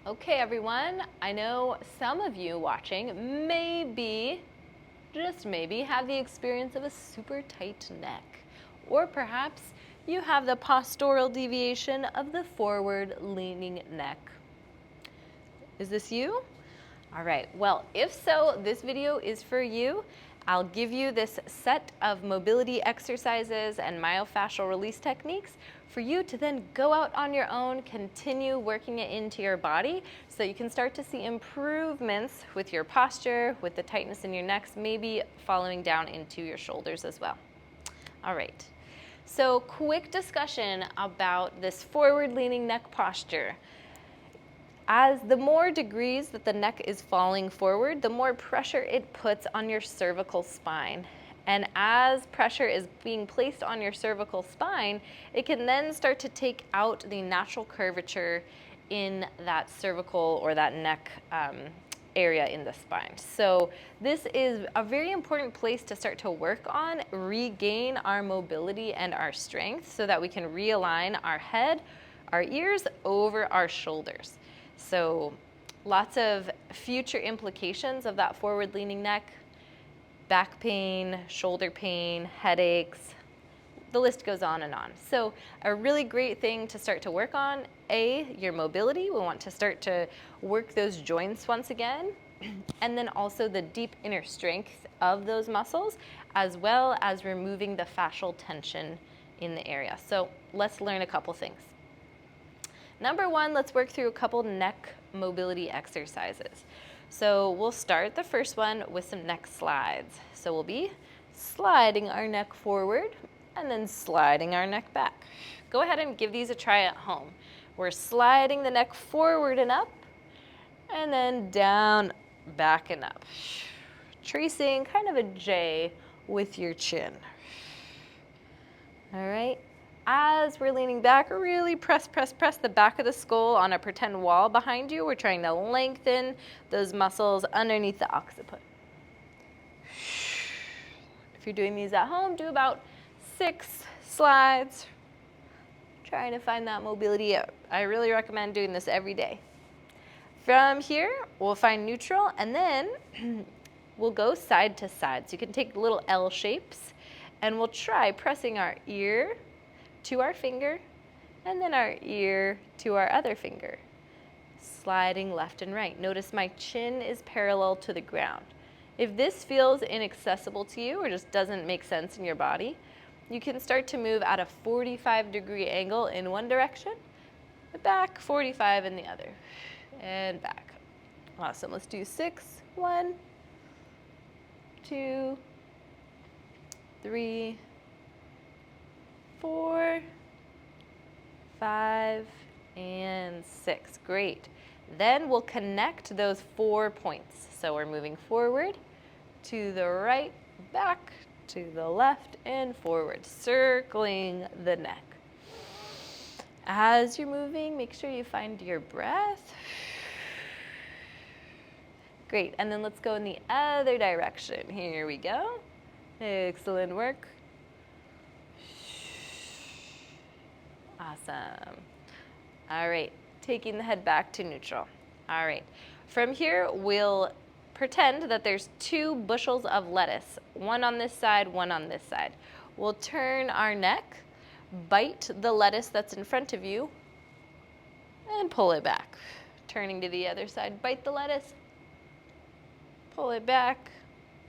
Okay, everyone, I know some of you watching maybe, just maybe, have the experience of a super tight neck. Or perhaps you have the postural deviation of the forward leaning neck. Is this you? All right, well, if so, this video is for you. I'll give you this set of mobility exercises and myofascial release techniques for you to then go out on your own, continue working it into your body so you can start to see improvements with your posture, with the tightness in your necks, maybe following down into your shoulders as well. All right, so quick discussion about this forward leaning neck posture. As the more degrees that the neck is falling forward, the more pressure it puts on your cervical spine. And as pressure is being placed on your cervical spine, it can then start to take out the natural curvature in that cervical or that neck area in the spine. So this is a very important place to start to work on, regain our mobility and our strength so that we can realign our head, our ears over our shoulders. So lots of future implications of that forward leaning neck: back pain, shoulder pain, headaches, the list goes on and on. So a really great thing to start to work on, your mobility. We want to start to work those joints once again, and then also the deep inner strength of those muscles, as well as removing the fascial tension in the area. So let's learn a couple things. Number one, let's work through a couple neck mobility exercises. So we'll start the first one with some neck slides. So we'll be sliding our neck forward and then sliding our neck back. Go ahead and give these a try at home. We're sliding the neck forward and up, and then down, back and up. Tracing kind of a J with your chin. All right. As we're leaning back, really press the back of the skull on a pretend wall behind you. We're trying to lengthen those muscles underneath the occiput. If you're doing these at home, do about 6 slides. Trying to find that mobility. I really recommend doing this every day. From here, we'll find neutral, and then we'll go side to side. So you can take little L shapes, and we'll try pressing our ear to our finger, and then our ear to our other finger. Sliding left and right. Notice my chin is parallel to the ground. If this feels inaccessible to you or just doesn't make sense in your body, you can start to move at a 45-degree angle in one direction, back 45 in the other, and back. Awesome. Let's do 6. 1, 2, 3, 4, 5, and 6. Great. Then we'll connect those 4 points. So we're moving forward, to the right, back, to the left, and forward, circling the neck. As you're moving, make sure you find your breath. Great. And then let's go in the other direction. Here we go. Excellent work. Awesome. All right, taking the head back to neutral. All right, from here, we'll pretend that there's 2 bushels of lettuce, one on this side, one on this side. We'll turn our neck, bite the lettuce that's in front of you, and pull it back. Turning to the other side, bite the lettuce, pull it back,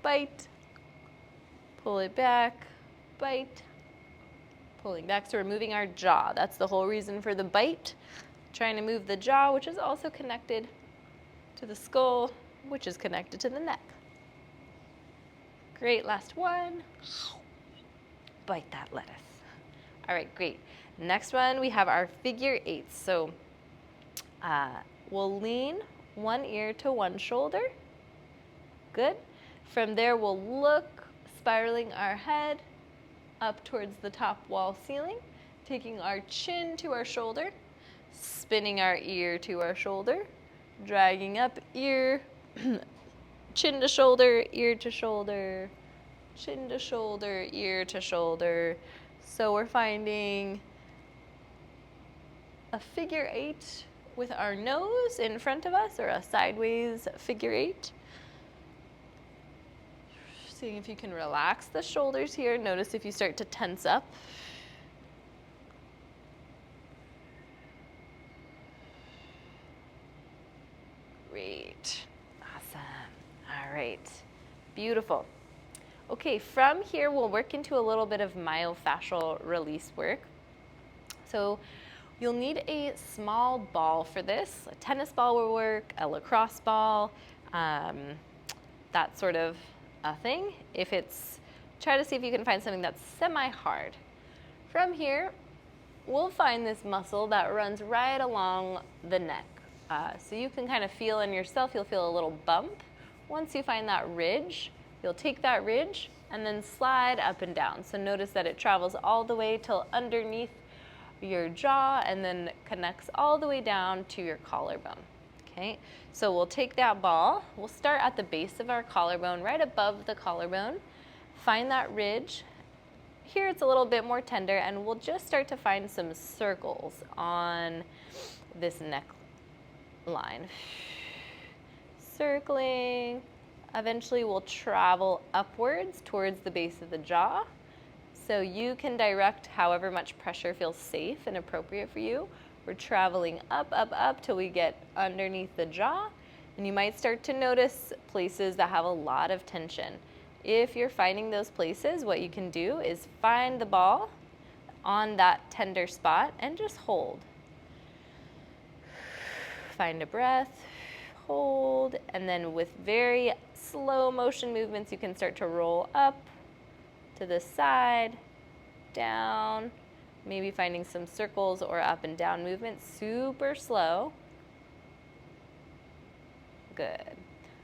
bite, pull it back, bite, pulling back. So we're moving our jaw. That's the whole reason for the bite. Trying to move the jaw, which is also connected to the skull, which is connected to the neck. Great, last one. Bite that lettuce. All right, great. Next one, we have our figure 8s. So we'll lean one ear to one shoulder. Good. From there, we'll look, spiraling our head up towards the top wall ceiling, taking our chin to our shoulder, spinning our ear to our shoulder, dragging up ear, chin to shoulder, ear to shoulder, chin to shoulder, ear to shoulder. So we're finding a figure 8 with our nose in front of us, or a sideways figure 8. Seeing if you can relax the shoulders here. Notice if you start to tense up. Great. Awesome. All right. Beautiful. Okay, from here we'll work into a little bit of myofascial release work. So you'll need a small ball for this. A tennis ball will work, a lacrosse ball, that sort of a thing. Try to see if you can find something that's semi-hard. From here, we'll find this muscle that runs right along the neck. So you can kind of feel in yourself, you'll feel a little bump. Once you find that ridge, you'll take that ridge and then slide up and down. So notice that it travels all the way till underneath your jaw and then connects all the way down to your collarbone. Okay, so we'll take that ball, we'll start at the base of our collarbone, right above the collarbone, find that ridge. Here it's a little bit more tender, and we'll just start to find some circles on this neck line. Circling, eventually we'll travel upwards towards the base of the jaw. So you can direct however much pressure feels safe and appropriate for you. We're traveling up, up, up till we get underneath the jaw, and you might start to notice places that have a lot of tension. If you're finding those places, what you can do is find the ball on that tender spot and just hold. Find a breath, hold, and then with very slow motion movements, you can start to roll up to the side, down, maybe finding some circles or up and down movements, super slow. Good.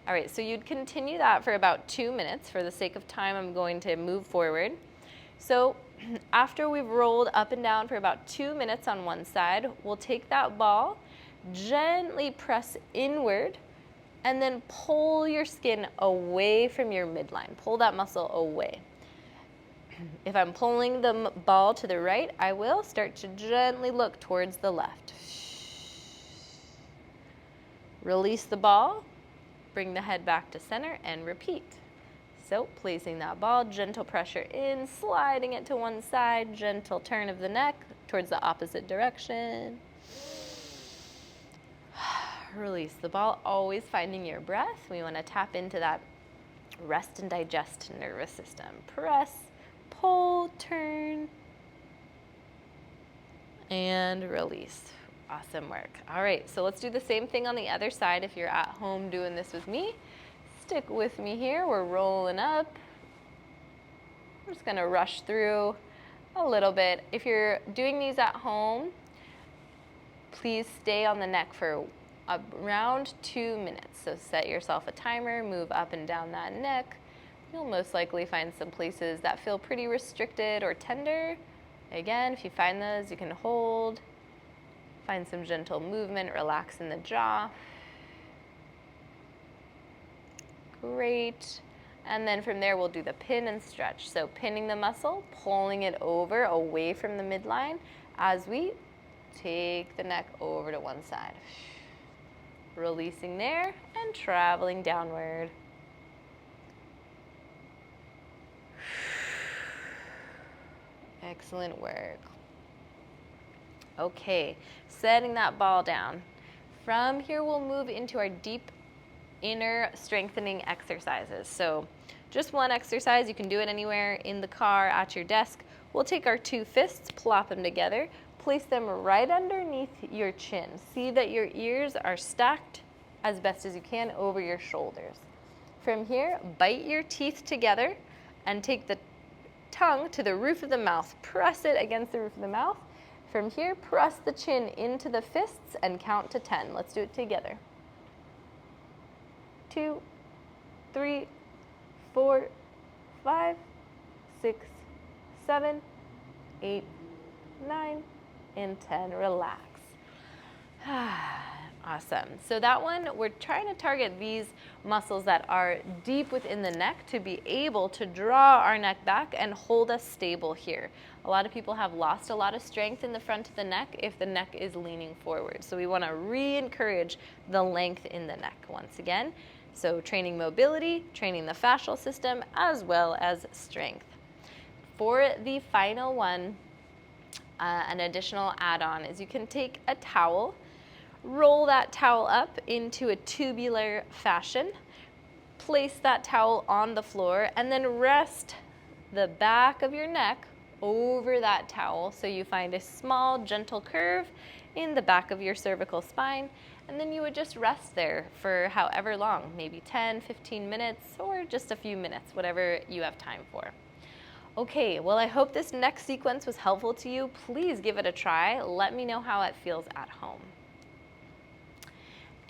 All right, so you'd continue that for about 2 minutes. For the sake of time, I'm going to move forward. So after we've rolled up and down for about 2 minutes on one side, we'll take that ball, gently press inward, and then pull your skin away from your midline. Pull that muscle away. If I'm pulling the ball to the right, I will start to gently look towards the left. Release the ball, bring the head back to center, and repeat. So placing that ball, gentle pressure in, sliding it to one side, gentle turn of the neck towards the opposite direction. Release the ball, always finding your breath. We want to tap into that rest and digest nervous system. Press, pull, turn, and release. Awesome work. All right, so let's do the same thing on the other side. If you're at home doing this with me, stick with me here. We're rolling up. I'm just gonna rush through a little bit. If you're doing these at home, please stay on the neck for around 2 minutes. So set yourself a timer, move up and down that neck. You'll most likely find some places that feel pretty restricted or tender. Again, if you find those, you can hold. Find some gentle movement, relax in the jaw. Great. And then from there, we'll do the pin and stretch. So pinning the muscle, pulling it over away from the midline as we take the neck over to one side. Releasing there and traveling downward. Excellent work. Okay, setting that ball down. From here, we'll move into our deep inner strengthening exercises. So just one exercise, you can do it anywhere, in the car, at your desk. We'll take our 2 fists, plop them together, place them right underneath your chin. See that your ears are stacked as best as you can over your shoulders. From here, bite your teeth together and take the tongue to the roof of the mouth. Press it against the roof of the mouth. From here, press the chin into the fists and count to 10. Let's do it together. 2, 3, 4, 5, 6, 7, 8, 9, and 10. Relax. Awesome. Awesome. So that one, we're trying to target these muscles that are deep within the neck to be able to draw our neck back and hold us stable here. A lot of people have lost a lot of strength in the front of the neck if the neck is leaning forward. So we want to re-encourage the length in the neck once again. So training mobility, training the fascial system, as well as strength. For the final one, an additional add-on is you can take a towel, roll that towel up into a tubular fashion, place that towel on the floor, and then rest the back of your neck over that towel so you find a small, gentle curve in the back of your cervical spine, and then you would just rest there for however long, maybe 10, 15 minutes, or just a few minutes, whatever you have time for. Okay, well, I hope this next sequence was helpful to you. Please give it a try. Let me know how it feels at home.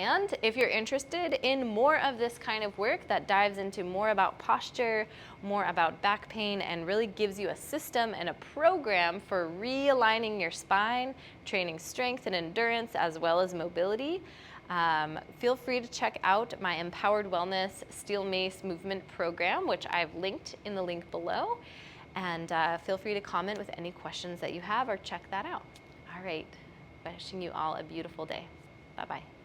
And if you're interested in more of this kind of work that dives into more about posture, more about back pain, and really gives you a system and a program for realigning your spine, training strength and endurance, as well as mobility, feel free to check out my Empowered Wellness Steel Mace Movement Program, which I've linked in the link below. And feel free to comment with any questions that you have or check that out. All right, wishing you all a beautiful day. Bye-bye.